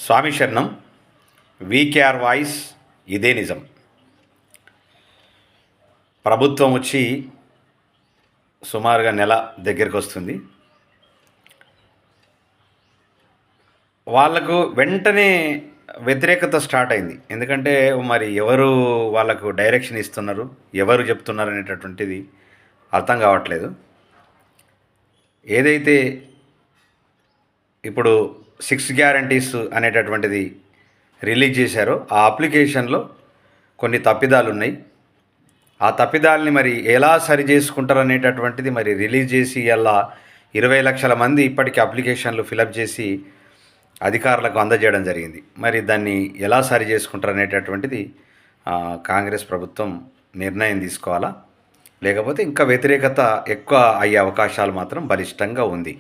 స్వామి శరణం. VKR voice. ఇదే నిజం. ప్రభుత్వం వచ్చి సుమారుగా నెల దగ్గరికి వస్తుంది. వాళ్లకు వెంటనే వ్యతిరేకత స్టార్ట్ అయింది. ఎందుకంటే మరి ఎవరు వాళ్ళకు డైరెక్షన్ ఇస్తున్నారు, ఎవరు చెప్తున్నారు అనేటటువంటిది అర్థం కావట్లేదు. ఏదైతే ఇప్పుడు 6 గ్యారంటీస్ అనేటటువంటిది రిలీజ్ చేశారో ఆ అప్లికేషన్లో కొన్ని తప్పిదాలు ఉన్నాయి. ఆ తప్పిదాలని మరి ఎలా సరి చేసుకుంటారు అనేటటువంటిది మరి రిలీజ్ చేసి అలా 20 లక్షల మంది ఇప్పటికీ అప్లికేషన్లు ఫిలప్ చేసి అధికారులకు అందజేయడం జరిగింది. మరి దాన్ని ఎలా సరి చేసుకుంటారు అనేటటువంటిది కాంగ్రెస్ ప్రభుత్వం నిర్ణయం తీసుకోవాలా, లేకపోతే ఇంకా వ్యతిరేకత ఎక్కువ అయ్యే అవకాశాలు మాత్రం బలిష్టంగా ఉంది.